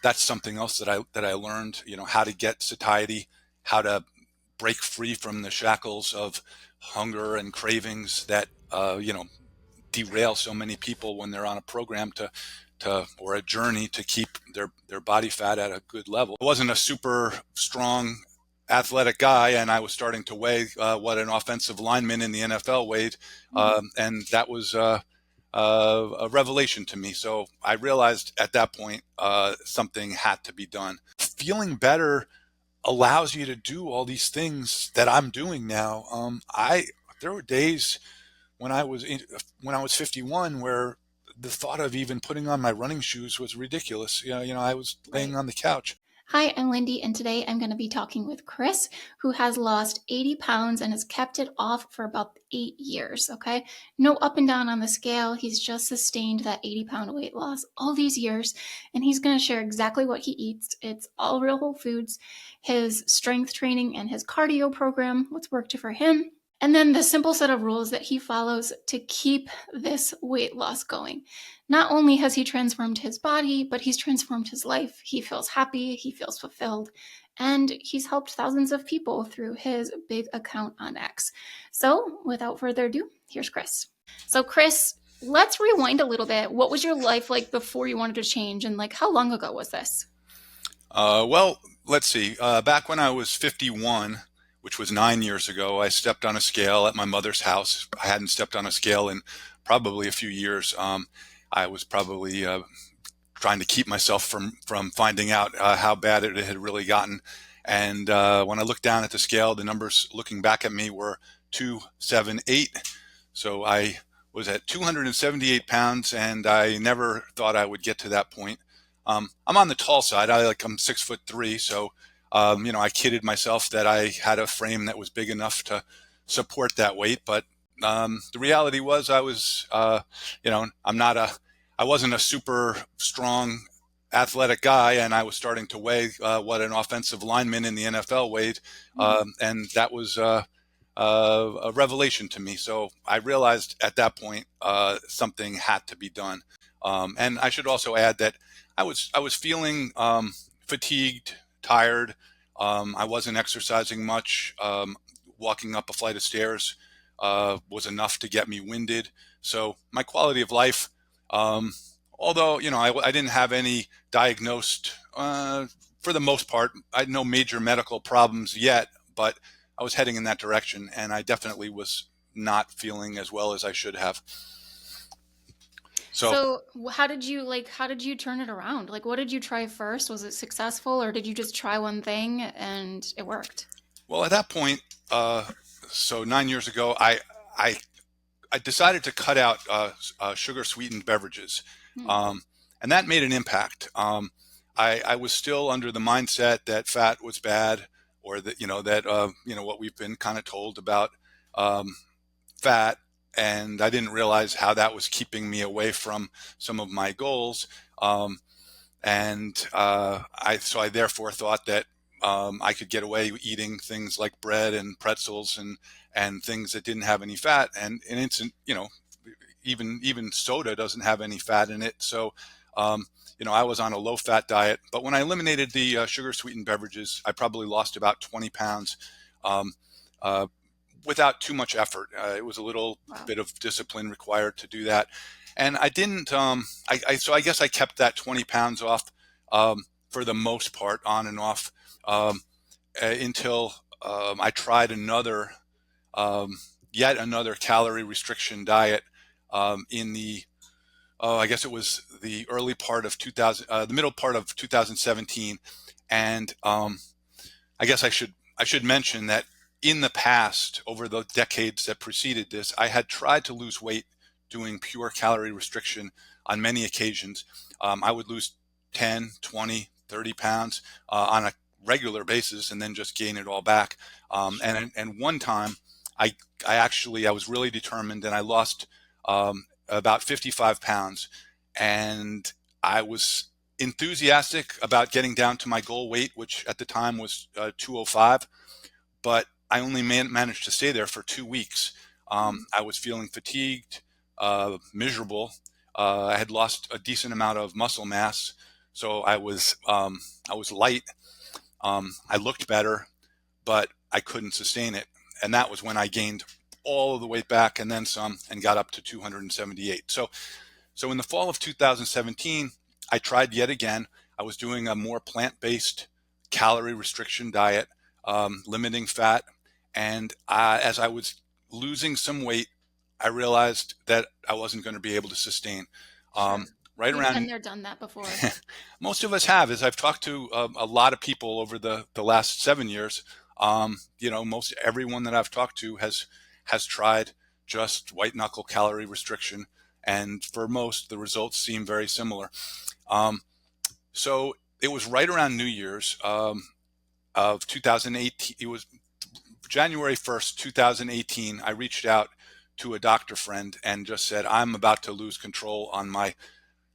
That's something else that I learned, how to get satiety, how to break free from the shackles of hunger and cravings that derail so many people when they're on a program to or a journey to keep their body fat at a good level. I wasn't a super strong athletic guy, and I was starting to weigh what an offensive lineman in the NFL weighed, and that was a revelation to me. So I realized at that point something had to be done. Feeling better allows you to do all these things that I'm doing now. I There were days when when I was 51 where the thought of even putting on my running shoes was ridiculous. I was laying Right. on the couch. Hi, I'm Lindy, and today I'm going to be talking with Chris, who has lost 80 pounds and has kept it off for about 8 years. Okay. No up and down on the scale. He's just sustained that 80-pound weight loss all these years, and he's going to share exactly what he eats. It's all real whole foods, his strength training, and his cardio program, what's worked for him. And then the simple set of rules that he follows to keep this weight loss going. Not only has he transformed his body, but he's transformed his life. He feels happy, he feels fulfilled, and he's helped thousands of people through his big account on X. So, without further ado, here's Chris. So, Chris, let's rewind a little bit. What was your life like before you wanted to change, and like how long ago was this? Well, let's see. Back when I was 51, which was 9 years ago, I stepped on a scale at my mother's house. I hadn't stepped on a scale in probably a few years. I was probably trying to keep myself from finding out how bad it had really gotten. And when I looked down at the scale, the numbers looking back at me were 278. So I was at 278 pounds, and I never thought I would get to that point. I'm on the tall side. I'm 6'3", so I kidded myself that I had a frame that was big enough to support that weight. But the reality was, I wasn't a super strong athletic guy, and I was starting to weigh what an offensive lineman in the NFL weighed, and that was a revelation to me. So I realized at that point something had to be done. And I should also add that I was feeling fatigued, tired. I wasn't exercising much. Walking up a flight of stairs was enough to get me winded. So my quality of life, um, although I didn't have any diagnosed, for the most part, I had no major medical problems yet, but I was heading in that direction, and I definitely was not feeling as well as I should have. So, So, how did you turn it around? Like what did you try first? Was it successful or did you just try one thing and it worked? well, at that point, so 9 years ago, I I decided to cut out sugar sweetened beverages, Hmm. um, and that made an impact. I was still under the mindset that fat was bad, or that what we've been kind of told about um, fat, and I didn't realize how that was keeping me away from some of my goals. And I therefore thought that I could get away eating things like bread and pretzels and things that didn't have any fat, and instant, even soda doesn't have any fat in it. So, I was on a low fat diet, but when I eliminated the sugar sweetened beverages, I probably lost about 20 pounds. Um, uh, Without too much effort. It was a little Wow. bit of discipline required to do that. And I didn't, so I guess I kept that 20 pounds off for the most part, on and off, um, until I tried um, yet another calorie restriction diet in I guess it was the early part of 2000, the middle part of 2017. And I guess I should mention that in the past, over the decades that preceded this, I had tried to lose weight doing pure calorie restriction on many occasions. I would lose 10, 20, 30 pounds on a regular basis and then just gain it all back. Sure. And one time, I I was really determined, and I lost about 55 pounds, and I was enthusiastic about getting down to my goal weight, which at the time was 205, but I only managed to stay there for 2 weeks. Hmm. I was feeling fatigued, miserable. I had lost a decent amount of muscle mass, So I was light. I looked better, but I couldn't sustain it. And that was when I gained all of the weight back and then some and got up to 278. So in the fall of 2017, I tried yet again. I was doing a more plant-based calorie restriction diet, limiting fat. And as I was losing some weight, I realized that I wasn't going to be able to sustain. Um, Sure. right You've around been there, done that before. most of us have, as I've talked to a lot of people over the last 7 years. Most everyone that I've talked to has tried just white knuckle calorie restriction, and for most, the results seem very similar. Um, so it was right around New Year's of 2018. It was January 1st, 2018. I reached out to a doctor friend and just said, I'm about to lose control on my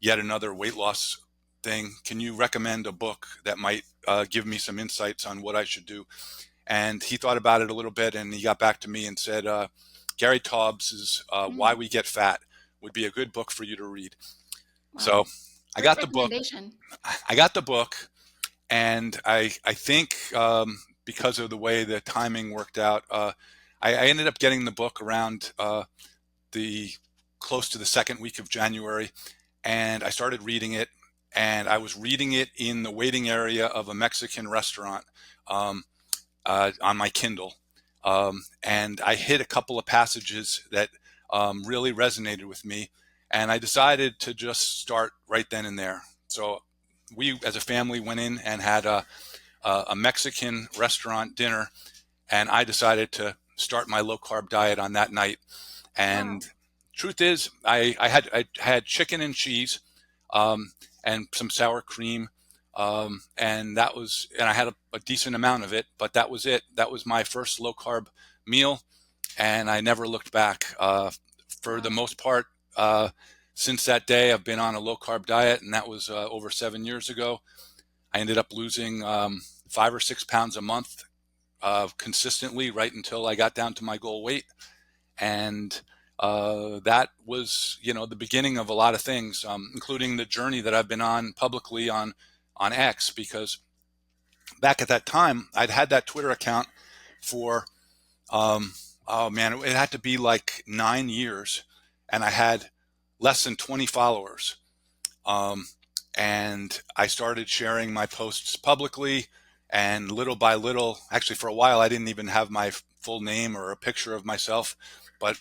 yet another weight loss thing. Can you recommend a book that might give me some insights on what I should do? And he thought about it a little bit and he got back to me and said, Gary Taubes's Why Mm, We Get Fat would be a good book for you to read. wow. So I Great got the book. recommendation. I got the book, and I think because of the way the timing worked out, I ended up getting the book around the close to the second week of January, and I started reading it. And I was reading it in the waiting area of a Mexican restaurant um, on my Kindle, and I hit a couple of passages that really resonated with me, and I decided to just start right then and there. So we, as a family, went in and had a Mexican restaurant dinner, and I decided to start my low carb diet on that night. Wow. And truth is, I had chicken and cheese, um, and some sour cream, and I had a decent amount of it, but that was it. That was my first low carb meal, and I never looked back. For the Wow. most part, uh, since that day, I've been on a low carb diet, and that was over 7 years ago. I ended up losing 5 or 6 pounds a month consistently right until I got down to my goal weight. And that was, the beginning of a lot of things, including the journey that I've been on publicly on X, because back at that time, I'd had that Twitter account for, um, oh man, it had to be like 9 years, and I had less than 20 followers. Um, and I started sharing my posts publicly, and little by little, actually for a while, I didn't even have my full name or a picture of myself, but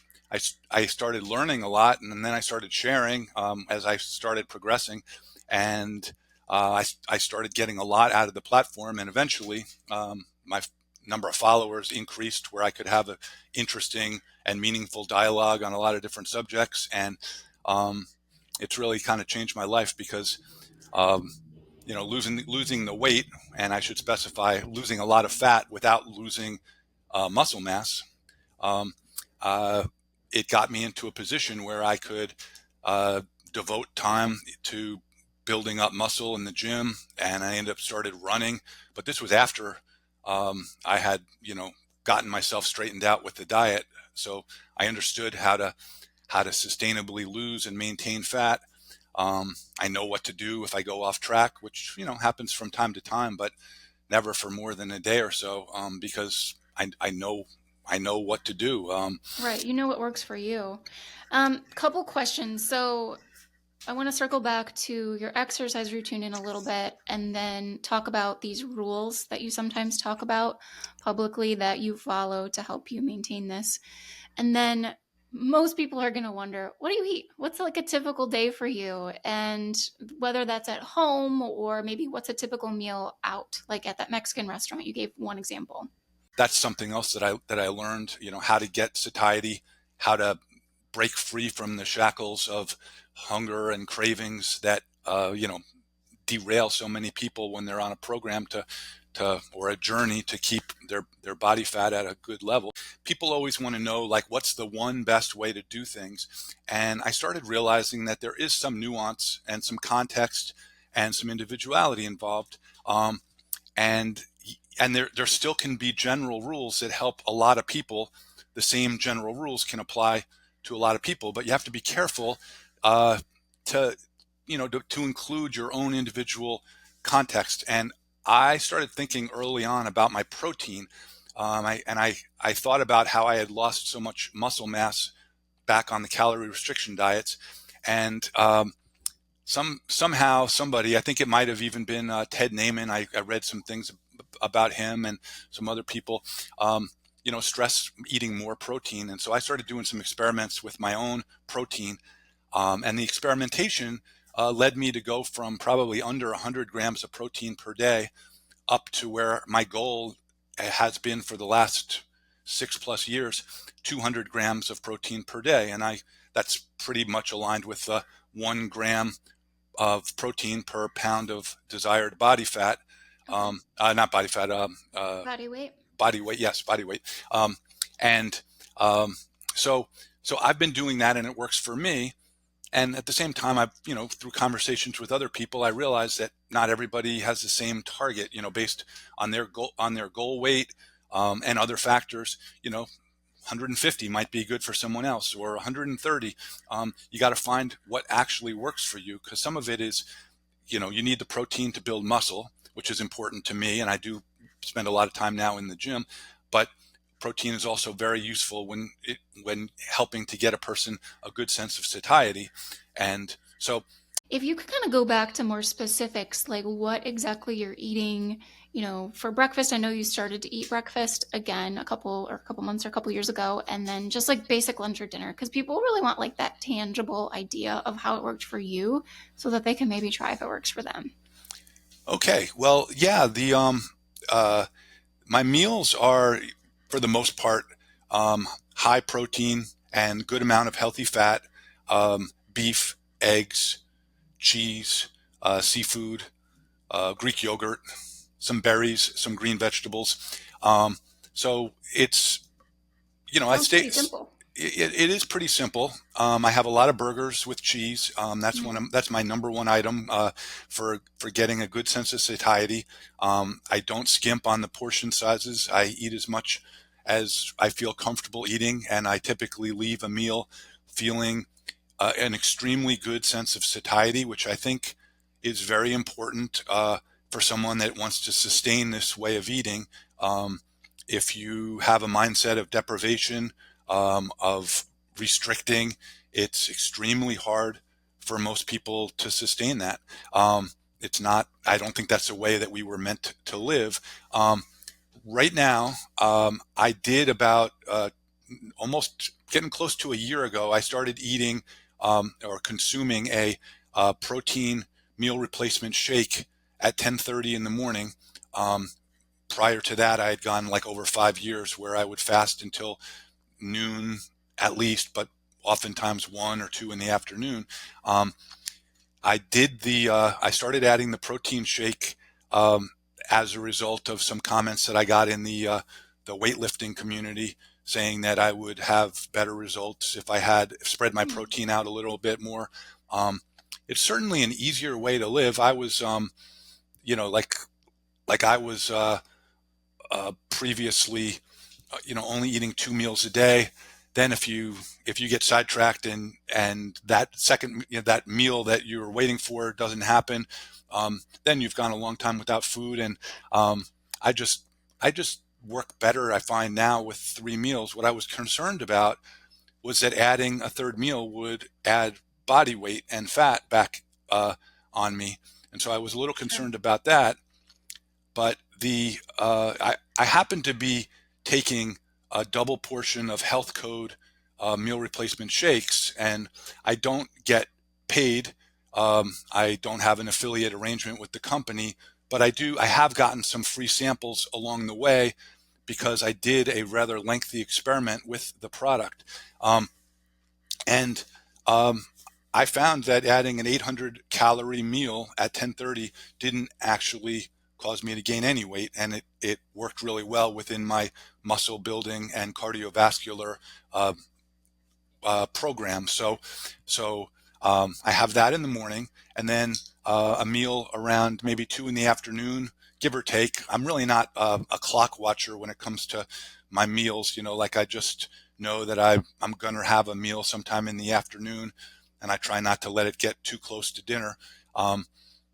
I started learning a lot, and then I started sharing as I started progressing, and I started getting a lot out of the platform, and eventually my number of followers increased where I could have an interesting and meaningful dialogue on a lot of different subjects, and um, it's really kind of changed my life because um, losing the weight, and I should specify losing a lot of fat without losing muscle mass. Um, uh, it got me into a position where I could uh, devote time to building up muscle in the gym, and I ended up started running. But this was after I had gotten myself straightened out with the diet, so I understood how to sustainably lose and maintain fat. I know what to do if I go off track, which happens from time to time, but never for more than a day or so, because I know what to do. Right. You know what works for you. Couple questions. So I want to circle back to your exercise routine in a little bit and then talk about these rules that you sometimes talk about publicly that you follow to help you maintain this. And then most people are going to wonder, what do you eat? What's like a typical day for you? And whether that's at home or maybe what's a typical meal out, like at that Mexican restaurant. You gave one example. That's something else that I learned. How to get satiety, how to break free from the shackles of hunger and cravings that derail so many people when they're on a program to or a journey to keep their body fat at a good level. People always want to know, like, what's the one best way to do things, and I started realizing that there is some nuance and some context and some individuality involved, and there still can be general rules that help a lot of people. The same general rules can apply to a lot of people, but you have to be careful uh, to to include your own individual context. And I started thinking early on about my protein. I thought about how I had lost so much muscle mass back on the calorie restriction diets. And somehow somebody, I think it might have even been Ted Naiman. I read some things about him and some other people, stress eating more protein. And so I started doing some experiments with my own protein. And the experimentation led me to go from probably under 100 grams of protein per day up to where my goal has been for the last 6+ years, 200 grams of protein per day. And that's pretty much aligned with 1 gram of protein per pound of desired body fat. Okay. Not body fat, Body weight. body weight. Yes, body weight. And so, so I've been doing that, and it works for me. And at the same time, through conversations with other people, I realized that not everybody has the same target, based on their goal weight, and other factors. 150 might be good for someone else, or 130. You got to find what actually works for you, because some of it is, you need the protein to build muscle, which is important to me, and I do spend a lot of time now in the gym. But protein is also very useful when helping to get a person a good sense of satiety. And so, If you could kind of go back to more specifics, like what exactly you're eating, for breakfast. I know you started to eat breakfast again a couple months or a couple years ago, and then just like basic lunch or dinner, because people really want like that tangible idea of how it worked for you, so that they can maybe try if it works for them. okay, well, yeah, the my meals are, for the most part, high protein and good amount of healthy fat, beef, eggs, cheese, seafood, Greek yogurt, some berries, some green vegetables. So it's, I Sounds stay. pretty simple. It is pretty simple. I have a lot of burgers with cheese. Mhm. That's my number one item for getting a good sense of satiety. I don't skimp on the portion sizes. I eat as much as I feel comfortable eating, and I typically leave a meal feeling an extremely good sense of satiety, which I think is very important for someone that wants to sustain this way of eating. Um, if you have a mindset of deprivation, of restricting, it's extremely hard for most people to sustain that. It's not, I don't think that's a way that we were meant to live. Right now, I did about almost getting close to a year ago, I started eating or consuming a protein meal replacement shake at 10:30 in the morning. Um, Prior to that, I had gone like over 5 years where I would fast until noon at least, but oftentimes 1 or 2 in the afternoon. Um, I started adding the protein shake as a result of some comments that I got in the weightlifting community, saying that I would have better results if I had spread my Hmm. protein out a little bit more. Um, it's certainly an easier way to live. I was, like I was previously, only eating 2 meals a day. Then if you get sidetracked and that second, that meal that you were waiting for doesn't happen, then you've gone a long time without food. And I just I just work better, I find, now with 3 meals. What I was concerned about was that adding a third meal would add body weight and fat back on me, and so I was a little Sure. concerned about that. But I happen to be taking a double portion of health code meal replacement shakes, and I don't get paid. I don't have an affiliate arrangement with the company, but I have gotten some free samples along the way because I did a rather lengthy experiment with the product. And I found that adding an 800 calorie meal at 10:30 didn't actually cause me to gain any weight, and it worked really well within my muscle building and cardiovascular uh, program. So I have that in the morning, and then a meal around maybe 2 in the afternoon, give or take. I'm really not a clock watcher when it comes to my meals. Like I just know that I'm going to have a meal sometime in the afternoon, and I try not to let it get too close to dinner. Um,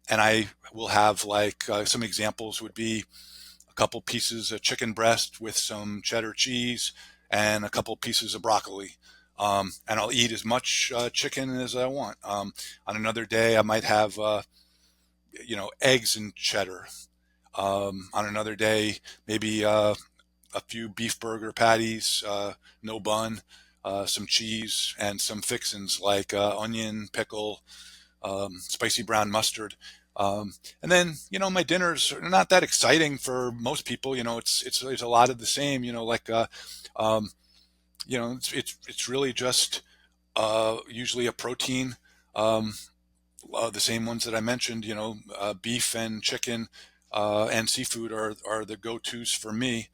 and I will have like some examples would be a couple pieces of chicken breast with some cheddar cheese and a couple pieces of broccoli. And I'll eat as much chicken as I want. On another day, I might have eggs and cheddar. On another day, maybe a few beef burger patties, no bun, some cheese, and some fixins like onion, pickle, spicy brown mustard. And then, my dinners are not that exciting for most people. It's a lot of the same. Like it's really just usually a protein. Um, the same ones that I mentioned. Beef and chicken and seafood are the go-tos for me.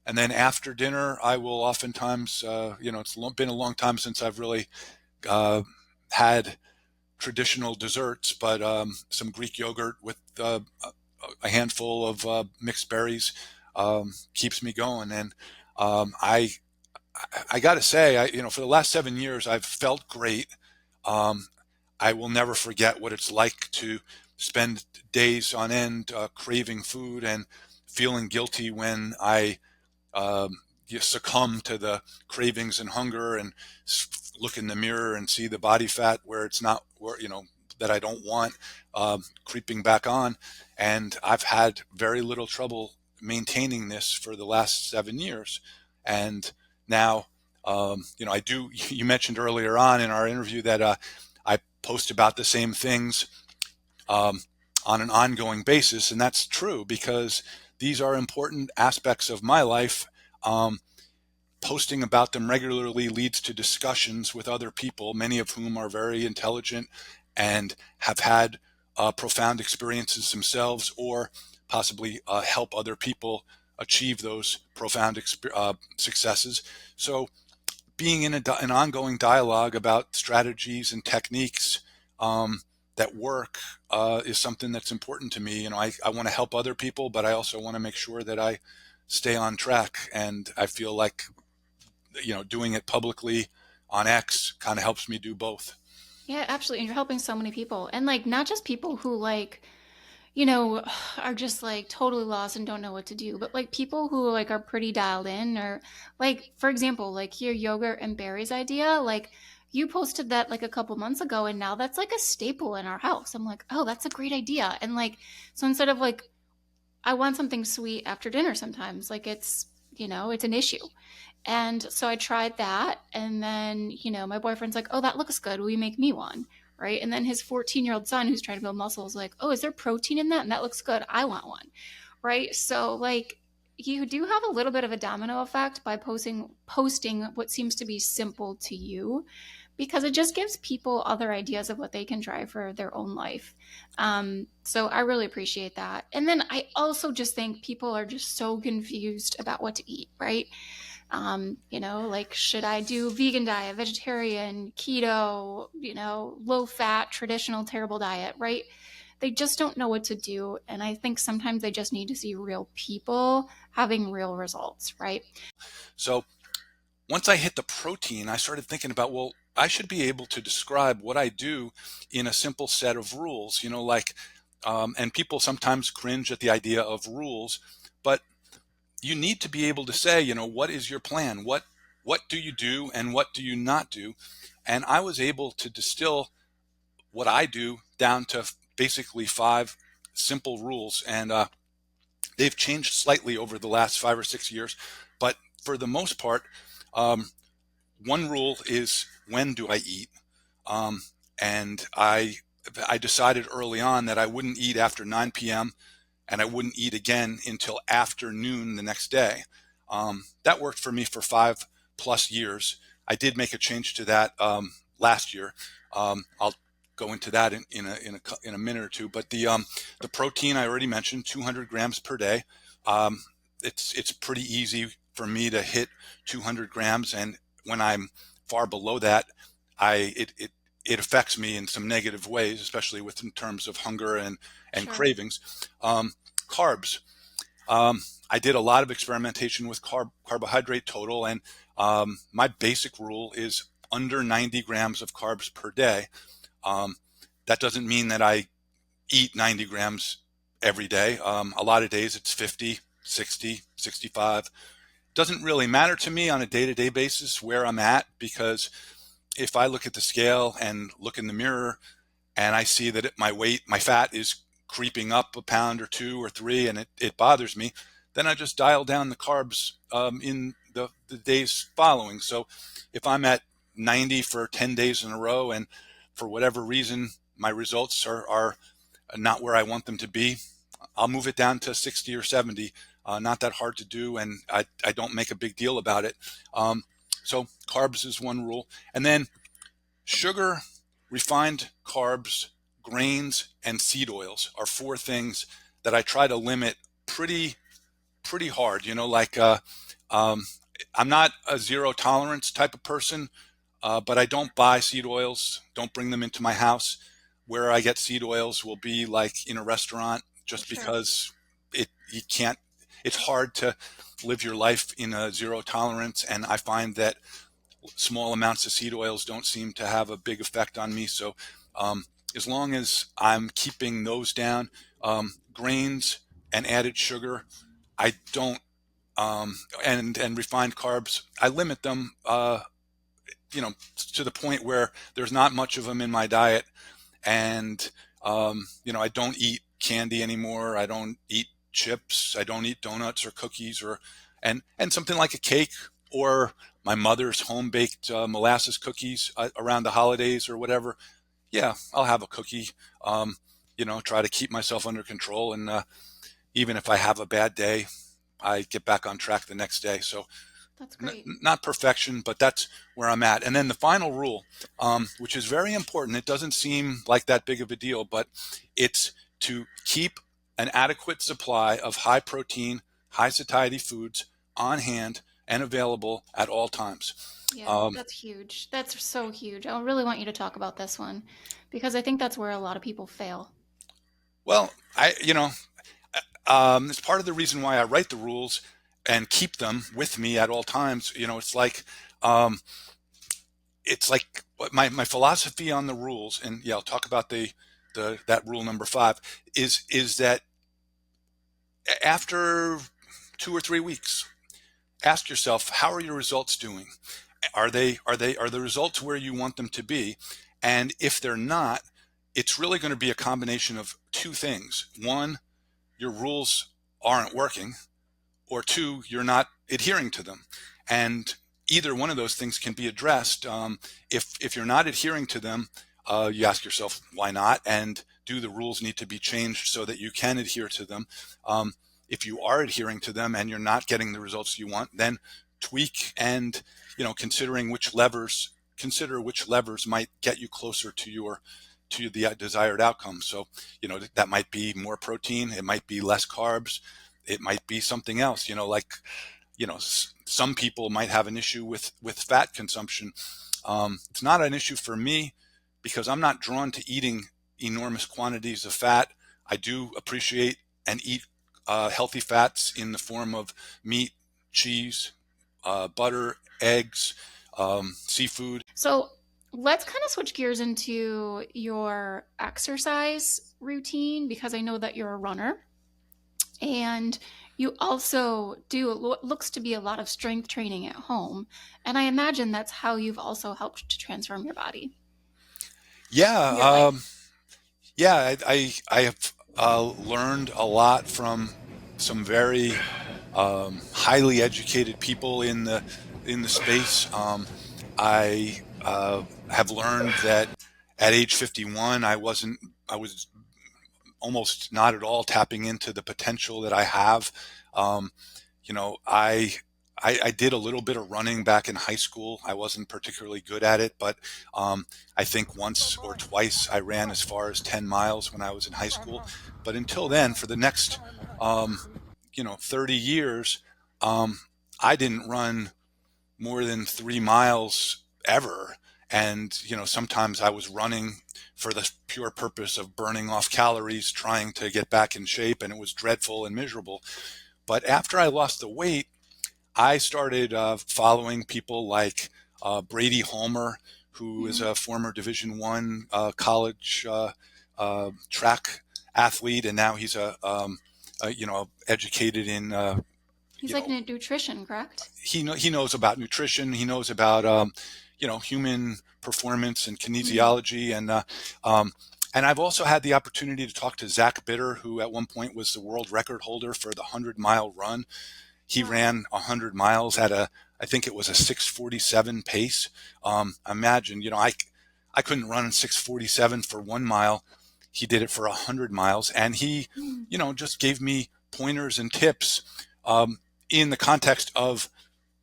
And then after dinner, I will oftentimes, been a long time since I've really uh, had traditional desserts, but some Greek yogurt with a handful of mixed berries keeps me going. And I got to say, for the last 7 years, I've felt great. Um, I will never forget what it's like to spend days on end craving food and feeling guilty when I you succumb to the cravings and hunger and look in the mirror and see the body fat where it's not where that I don't want creeping back on. And I've had very little trouble maintaining this for the last 7 years. And now, I do. You mentioned earlier on in our interview that I post about the same things um, on an ongoing basis, and that's true because these are important aspects of my life. Um, Posting about them regularly leads to discussions with other people, many of whom are very intelligent and have had profound experiences themselves, or possibly help other people achieve those profound successes. So being in an ongoing dialogue about strategies and techniques that work is something that's important to me. I want to help other people, but I also want to make sure that I stay on track. And I feel like, doing it publicly on X kind of helps me do both. Yeah, absolutely. And you're helping so many people. And like not just people who are just like totally lost and don't know what to do, but like people who like are pretty dialed in, or like for example, like your yogurt and berries idea, like you posted that like a couple months ago and now that's like a staple in our house. I'm like, "Oh, that's a great idea." And like so instead of like I want something sweet after dinner sometimes, like it's an issue. And so I tried that. And then, my boyfriend's like, "Oh, that looks good. Will you make me one?" Right. And then his 14-year-old son, who's trying to build muscle, is like, "Oh, is there protein in that? And that looks good. I want one." Right. So, like, you do have a little bit of a domino effect by posting what seems to be simple to you, because it just gives people other ideas of what they can try for their own life. So I really appreciate that. And then I also just think people are just so confused about what to eat, right? Like, should I do vegan diet, vegetarian, keto, low fat, traditional, terrible diet, right? They just don't know what to do. And I think sometimes they just need to see real people having real results, right? So once I hit the protein, I started thinking about, well, I should be able to describe what I do in a simple set of rules, and people sometimes cringe at the idea of rules, but you need to be able to say, what is your plan? What do you do and what do you not do? And I was able to distill what I do down to basically five simple rules. And they've changed slightly over the last 5 or 6 years, but for the most part, um, one rule is, when do I eat? Um, and I decided early on that I wouldn't eat after 9 p.m. and I wouldn't eat again until after noon the next day. That worked for me for 5+ years. I did make a change to that last year. I'll go into that in a minute or two. But the protein I already mentioned, 200 grams per day. Um, it's pretty easy for me to hit 200 grams, and when I'm far below that, it affects me in some negative ways, especially in terms of hunger and Sure. cravings. Carbs. I did a lot of experimentation with carbohydrate total, and my basic rule is under 90 grams of carbs per day. Um, that doesn't mean that I eat 90 grams every day. A lot of days it's 50, 60, 65. Doesn't really matter to me on a day-to-day basis where I'm at, because if I look at the scale and look in the mirror and I see that my weight, my fat is creeping up a pound or two or three, and it bothers me, then I just dial down the carbs in the days following. So if I'm at 90 for 10 days in a row, and for whatever reason my results are not where I want them to be, I'll move it down to 60 or 70. Not that hard to do, and I don't make a big deal about it. So carbs is one rule. And then sugar, refined carbs, grains, and seed oils are four things that I try to limit pretty hard. Um, I'm not a zero tolerance type of person, but I don't buy seed oils, don't bring them into my house. Where I get seed oils will be like in a restaurant, just Sure. because you can't, it's hard to live your life in a zero tolerance. And I find that small amounts of seed oils don't seem to have a big effect on me. So um, as long as I'm keeping those down, grains and added sugar, I don't, and refined carbs, I limit them, to the point where there's not much of them in my diet. And I don't eat candy anymore. I don't eat chips. I don't eat donuts or cookies, or and something like a cake, or my mother's home baked molasses cookies around the holidays or whatever. Yeah, I'll have a cookie. Try to keep myself under control, and even if I have a bad day, I get back on track the next day. So That's great. not perfection, but that's where I'm at. And then the final rule, which is very important, it doesn't seem like that big of a deal, but it's to keep an adequate supply of high protein, high satiety foods on hand and available at all times. Yeah, Um, that's huge. That's so huge. I really want you to talk about this one because I think that's where a lot of people fail. well, it's part of the reason why I write the rules and keep them with me at all times. Um, it's like my philosophy on the rules, and yeah, I'll talk about the that rule number 5 is that after 2 or 3 weeks, ask yourself, how are your results doing? Are the results where you want them to be? And if they're not, it's really going to be a combination of two things. One, your rules aren't working, or two, you're not adhering to them. And either one of those things can be addressed. If you're not adhering to them, you ask yourself why not, and do the rules need to be changed so that you can adhere to them? If you are adhering to them and you're not getting the results you want, then tweak, and consider which levers might get you closer to the desired outcome. So, that might be more protein, it might be less carbs, it might be something else. Some people might have an issue with fat consumption. It's not an issue for me because I'm not drawn to eating enormous quantities of fat. I do appreciate and eat healthy fats in the form of meat, cheese, butter, eggs, seafood. So let's kind of switch gears into your exercise routine because I know that you're a runner and you also do what looks to be a lot of strength training at home. And I imagine that's how you've also helped to transform your body, Yeah, your life. yeah, I have learned a lot from some very highly educated people in the space. I have learned that at age 51, I was almost not at all tapping into the potential that I have. Um, you know, I did a little bit of running back in high school. I wasn't particularly good at it, but I think once or twice I ran as far as 10 miles when I was in high school. But until then, for the next, um, 30 years, um, I didn't run more than 3 miles ever. And, sometimes I was running for the pure purpose of burning off calories, trying to get back in shape, and it was dreadful and miserable. But after I lost the weight, I started following people like Brady Homer, who is Hmm. a former Division I college track athlete, and now he's educated in He's you like know in nutrition, correct? he knows about nutrition. He knows about human performance and Hmm. kinesiology, um, and I've also had the opportunity to talk to Zach Bitter, who at one point was the world record holder for the 100-mile run. He Wow. ran 100 miles at I think it was a 6:47 pace. Imagine, I couldn't run 6:47 for 1 mile. He did it for 100 miles, and he, Hmm. just gave me pointers and tips um, in the context of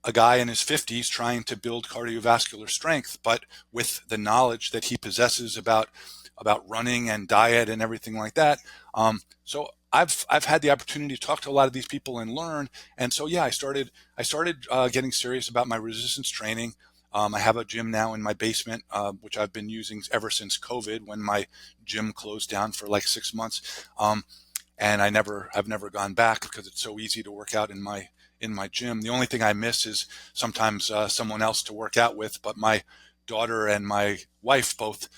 a guy in his 50s trying to build cardiovascular strength, but with the knowledge that he possesses about running and diet and everything like that. So I've had the opportunity to talk to a lot of these people and learn. And so yeah, I started getting serious about my resistance training. I have a gym now in my basement, which I've been using ever since COVID, when my gym closed down for like 6 months. And I've never gone back because it's so easy to work out in my gym. The only thing I miss is sometimes someone else to work out with, but my daughter and my wife both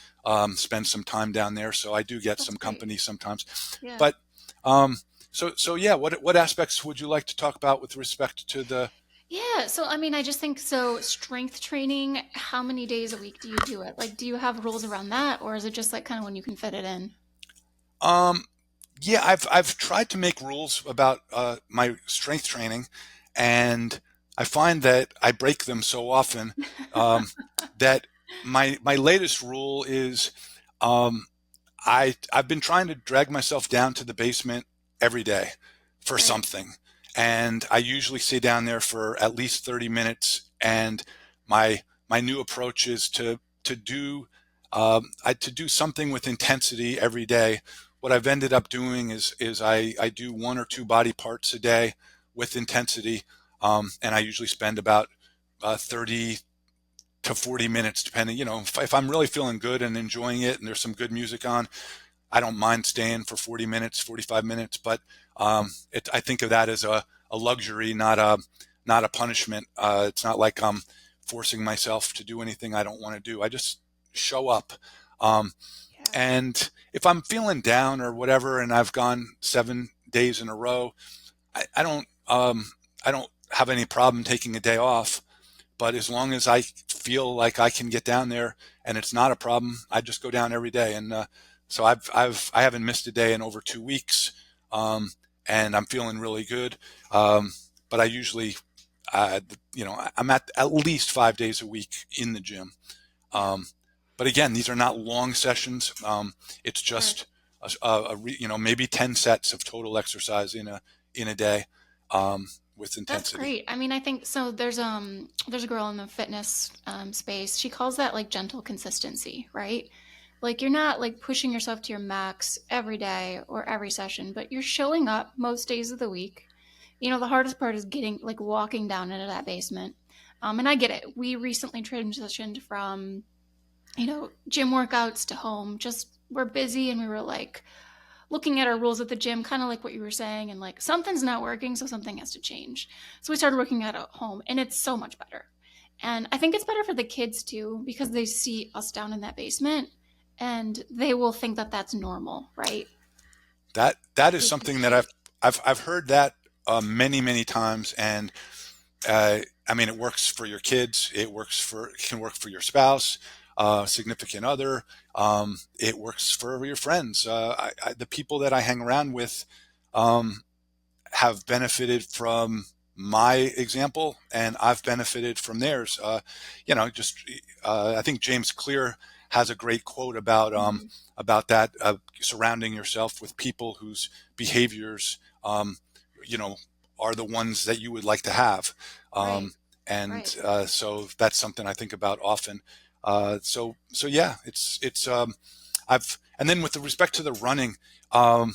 spend some time down there, so I do get That's some great. company sometimes. Yeah. But so yeah, what aspects would you like to talk about with respect to the? Yeah. So, I mean, I just think so. Strength training, how many days a week do you do it? Like, do you have rules around that, or is it just like kind of when you can fit it in? Um, yeah, I've tried to make rules about my strength training, and I find that I break them so often um, that my latest rule is um, I've been trying to drag myself down to the basement every day for Right. something, and I usually stay down there for at least 30 minutes. And my new approach is to do something with intensity every day. What I've ended up doing is I do one or two body parts a day with intensity, and I usually spend about 30 to 40 minutes, depending. If I'm really feeling good and enjoying it, and there's some good music on, I don't mind staying for 40 minutes, 45 minutes, but I think of that as a luxury, not a punishment. It's not like I'm forcing myself to do anything I don't want to do. I just show up. Um, Yeah. and if I'm feeling down or whatever, and I've gone 7 days in a row, I don't have any problem taking a day off. But as long as I feel like I can get down there and it's not a problem, I just go down every day. And so I haven't missed a day in over 2 weeks, um, and I'm feeling really good. Um, but I usually, I'm at least 5 days a week in the gym. Yeah. Um, but again, these are not long sessions. It's Sure. just maybe 10 sets of total exercise in a day, with That's intensity. great. I mean, I think so. There's a girl in the fitness space. She calls that like gentle consistency, right? Like you're not like pushing yourself to your max every day or every session, but you're showing up most days of the week. The hardest part is getting like walking down into that basement. And I get it. We recently transitioned from gym workouts to home. Just we're busy and we were like looking at our rules at the gym, kind of like what you were saying, and like something's not working, so something has to change. So we started working out at home, and it's so much better. And I think it's better for the kids too, because they see us down in that basement and they will think that that's normal, right? That is They can something that see it. I've heard that many times, and I mean, it works for your kids. It can work for your spouse, significant other. It works for your friends. The people that I hang around with um, have benefited from my example, and I've benefited from theirs. Just I think James Clear has a great quote Mhm. about that, surrounding yourself with people whose behaviors you know are the ones that you would like to have. Right, Um, right. and so that's something I think about often. So yeah, it's I've and then with the respect to the running, I'm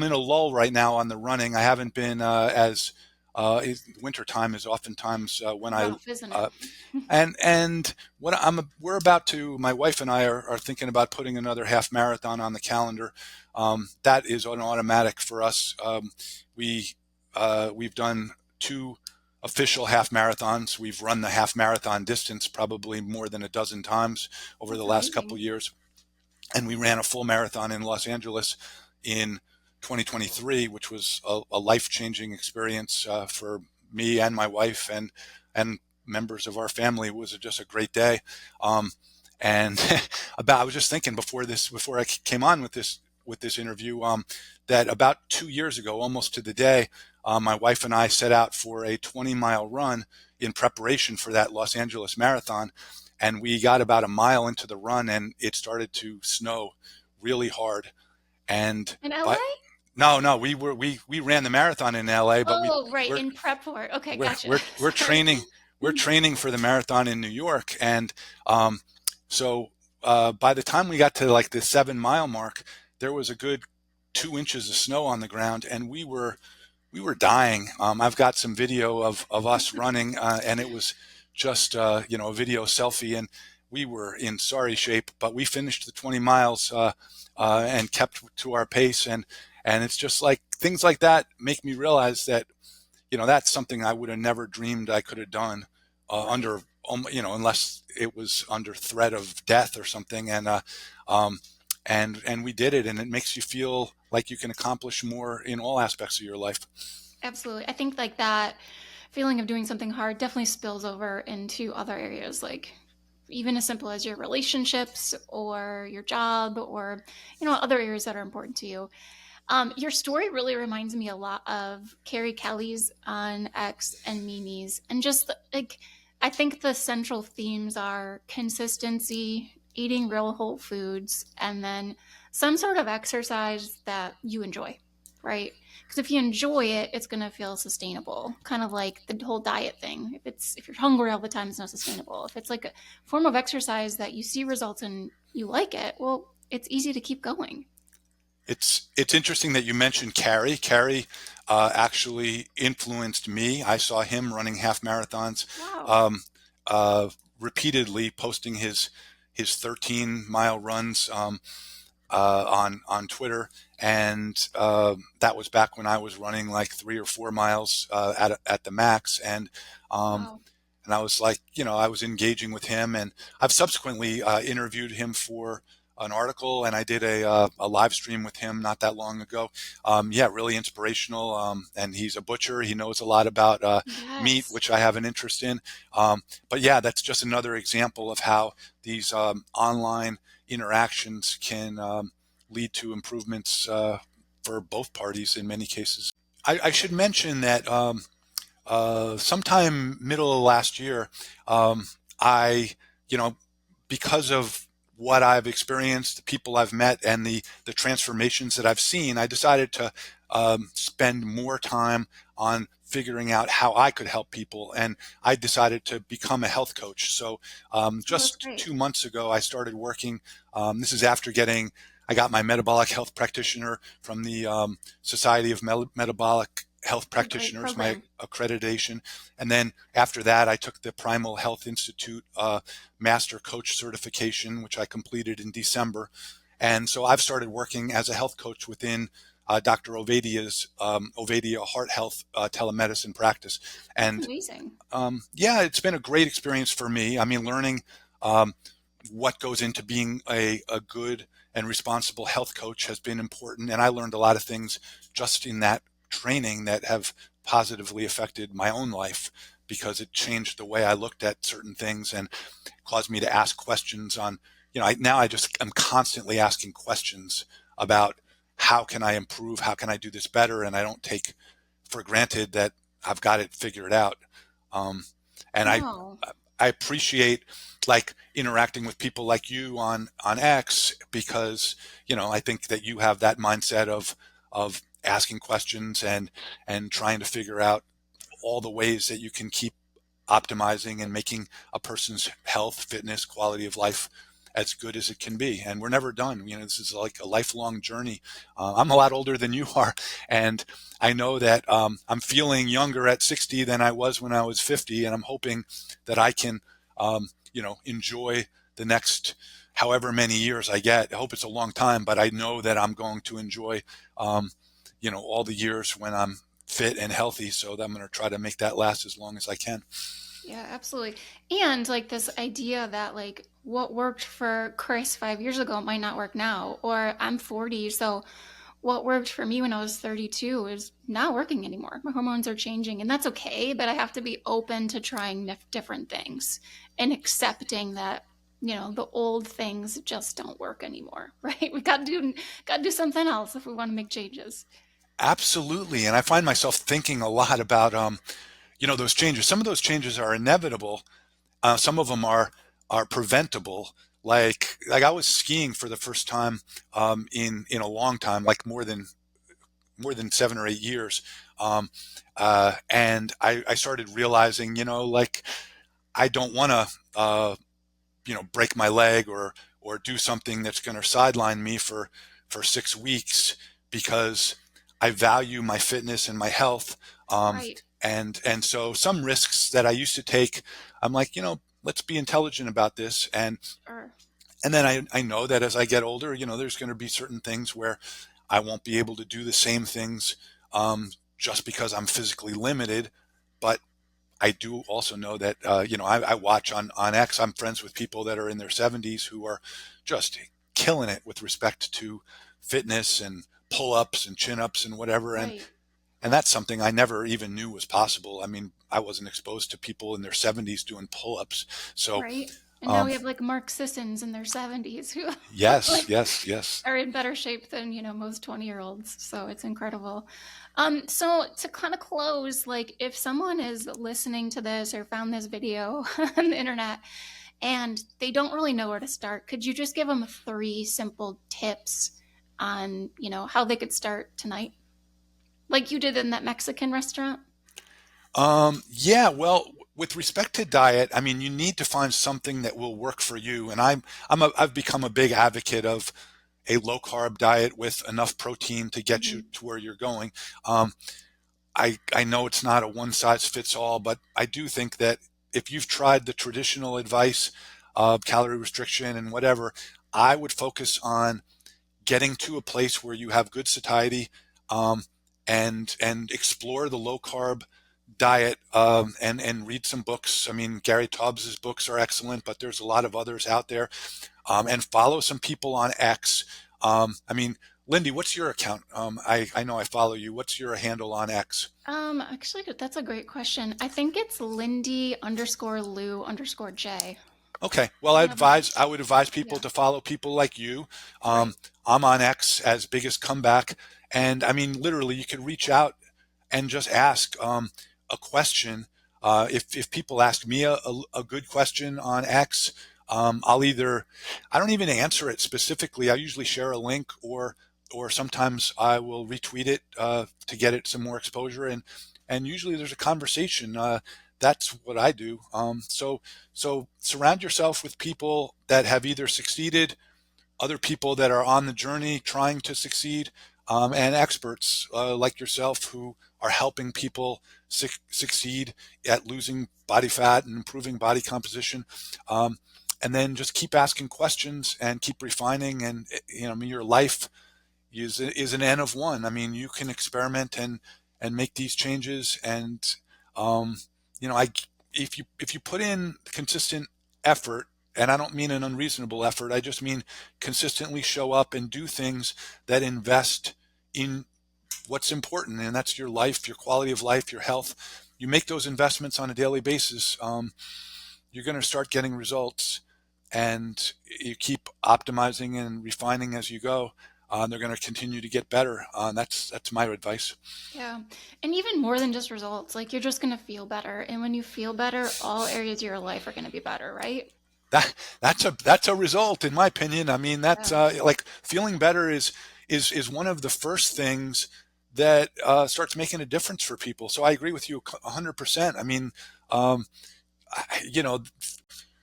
in a lull right now on the running. I haven't been as winter time is oftentimes when I Rough, isn't it? uh, and what we're about to my wife and I are thinking about putting another half marathon on the calendar. That is an automatic for us. We've done two official half marathons. We've run the half marathon distance probably more than a dozen times over the That's last couple amazing. of years. And we ran a full marathon in Los Angeles in 2023, which was a life-changing experience for me and my wife and members of our family. It was just a great day. Um, and I was just thinking before I came on with this interview, that about 2 years ago, almost to the day, my wife and I set out for a 20-mile run in preparation for that Los Angeles marathon. And we got about a mile into the run and it started to snow really hard. And In but LA? no, we ran the marathon in LA, but Oh, right, we're in prep for it. Okay, we're gotcha. we're we're Sorry. training we're training for the marathon in New York. And um so by the time we got to like the 7 mile mark, there was a good 2 inches of snow on the ground, and we were dying. I've got some video of us running, and it was just a video selfie, and we were in sorry shape, but we finished the 20 miles and kept to our pace, and it's just like things like that make me realize that that's something I would have never dreamed I could have done Right. under unless it was under threat of death or something, um, and we did it, and it makes you feel like you can accomplish more in all aspects of your life. Absolutely. I think like that feeling of doing something hard definitely spills over into other areas, like even as simple as your relationships or your job or other areas that are important to you. Your story really reminds me a lot of Carrie Kelly's on X and Mimi's, and just like I think the central themes are consistency, eating real whole foods, and then some sort of exercise that you enjoy, right? Because if you enjoy it, it's going to feel sustainable. Kind of like the whole diet thing. If you're hungry all the time, it's not sustainable. If it's like a form of exercise that you see results and you like it, well, it's easy to keep going. It's interesting that you mentioned Carrie. Carrie actually influenced me. I saw him running half marathons, Wow. um, uh, repeatedly posting his 13-mile runs on Twitter, and that was back when I was running like 3 or 4 miles at the max, um, Wow. and I was like, I was engaging with him, and I've subsequently interviewed him for an article, and I did a live stream with him not that long ago. Yeah, really inspirational. And he's a butcher. He knows a lot about meat, Yes. which I have an interest in. But yeah, that's just another example of how these online interactions can lead to improvements for both parties in many cases. I should mention that sometime middle of last year, I, you know, because of what I've experienced, the people I've met, and the transformations that I've seen, I decided to spend more time on figuring out how I could help people, and I decided to become a health coach. So Oh, that's just great. 2 months ago, I started working. This is after I got my metabolic health practitioner from the Society of Metabolic Health A great Practitioners, my program. accreditation. And then after that, I took the Primal Health Institute Master Coach certification, which I completed in December. And so I've started working as a health coach within Dr. Ovadia's Ovadia Heart Health telemedicine practice. That's And amazing. yeah, it's been a great experience for me. I mean, learning um, what goes into being a good and responsible health coach has been important. And I learned a lot of things just in that training that have positively affected my own life because it changed the way I looked at certain things and caused me to ask questions on, now I just am constantly asking questions about how can I improve? How can I do this better? And I don't take for granted that I've got it figured out. Um, and No. I appreciate like interacting with people like you on X because I think that you have that mindset of asking questions and trying to figure out all the ways that you can keep optimizing and making a person's health, fitness, quality of life as good as it can be. And we're never done. This is like a lifelong journey. I'm a lot older than you are, and I know that I'm feeling younger at 60 than I was when I was 50, and I'm hoping that I can, enjoy the next however many years I get. I hope it's a long time, but I know that I'm going to enjoy, all the years when I'm fit and healthy. So I'm going to try to make that last as long as I can. Yeah, absolutely. And like this idea that like what worked for Chris 5 years ago might not work now, or I'm 40, so what worked for me when I was 32 is not working anymore. My hormones are changing, and that's okay, but I have to be open to trying different things and accepting that, the old things just don't work anymore, right? We got to do something else if we want to make changes. Absolutely. And I find myself thinking a lot about, those changes. Some of those changes are inevitable. Some of them are preventable. Like I was skiing for the first time in a long time, like more than 7 or 8 years. Um, and I started realizing, like I don't want to, break my leg or do something that's going to sideline me for 6 weeks because I value my fitness and my health. Um, Right. and so some risks that I used to take, I'm like, let's be intelligent about this. Sure. And then I know that as I get older, there's going to be certain things where I won't be able to do the same things just because I'm physically limited. But I do also know that I watch on X. I'm friends with people that are in their 70s who are just killing it with respect to fitness and pull-ups and chin-ups and whatever. And Right. that's something I never even knew was possible. I mean, I wasn't exposed to people in their 70s doing pull-ups. So Right. And now um, we have like Mark Sissons in their 70s who yes, like yes, yes. are in better shape than, most 20-year-olds. So it's incredible. So to kind of close, like if someone is listening to this or found this video on the internet and they don't really know where to start, could you just give them three simple tips on, how they could start tonight? Like you did in that Mexican restaurant? Yeah, well, with respect to diet, I mean, you need to find something that will work for you. And I've become a big advocate of a low carb diet with enough protein to get you Hmm. to where you're going. Um, I know it's not a one size fits all, but I do think that if you've tried the traditional advice of calorie restriction and whatever, I would focus on getting to a place where you have good satiety, um, and explore the low carb diet, and read some books. I mean, Gary Taubes's books are excellent, but there's a lot of others out there. And follow some people on X. I mean, Lindy, what's your account? I know I follow you. What's your handle on X? Actually, that's a great question. I think it's Lindy underscore Lou underscore J. Okay. Well, Do you have my? I would advise people Yeah, to follow people like you. right. I'm on X as Biggest Comeback. And I mean, literally, you could reach out and just ask a question. If people ask me a good question on X, I don't even answer it specifically. I usually share a link, or sometimes I will retweet it to get it some more exposure. And usually there's a conversation. That's what I do. So surround yourself with people that have either succeeded, other people that are on the journey trying to succeed, and experts like yourself who are helping people succeed at losing body fat and improving body composition. Um, and then just keep asking questions and keep refining. And I mean, your life is an N of one. I mean, you can experiment and make these changes. And um, I if you put in consistent effort, and I don't mean an unreasonable effort. I just mean consistently show up and do things that invest in what's important, and that's your life, your quality of life, your health. You make those investments on a daily basis. You're going to start getting results, and you keep optimizing and refining as you go. They're going to continue to get better. That's my advice. Yeah. And even more than just results, like you're just going to feel better. And when you feel better, all areas of your life are going to be better, right? That's a result, in my opinion. I mean, that's Yeah. like feeling better is one of the first things that starts making a difference for people. So I agree with you 100%. I mean, um, you know,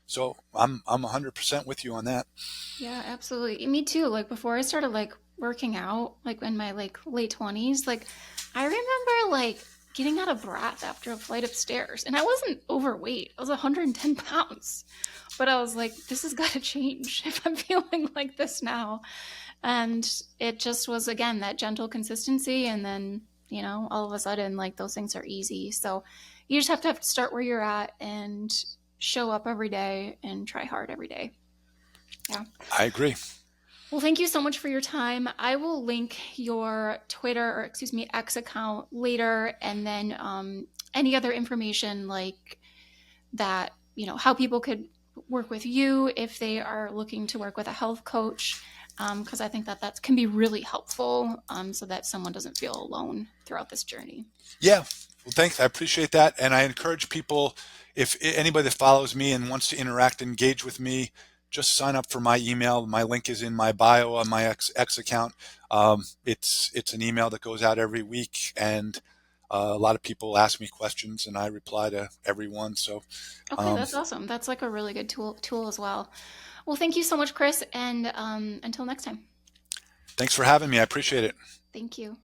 so I'm 100% with you on that. Yeah, absolutely. Me too. Like before I started like working out, like in my like late 20s, like I remember like getting out of breath after a flight of stairs. And I wasn't overweight. I was 110 pounds. But I was like, this has got to change if I'm feeling like this now. And it just was again that gentle consistency and then all of a sudden, like, those things are easy. So you just have to start where you're at and show up every day and try hard every day. Yeah. I agree. Well, thank you so much for your time. I will link your Twitter, or excuse me, X account later, and then any other information like that, how people could work with you if they are looking to work with a health coach, because I think that can be really helpful, so that someone doesn't feel alone throughout this journey. Yeah. Well, thanks. I appreciate that. And I encourage people, if anybody that follows me and wants to interact, engage with me, just sign up for my email. My link is in my bio on my X account. It's an email that goes out every week, and a lot of people ask me questions, and I reply to everyone. So Okay, um, that's awesome. That's like a really good tool as well. Well, thank you so much, Chris, and until next time. thanks for having me. I appreciate it. Thank you.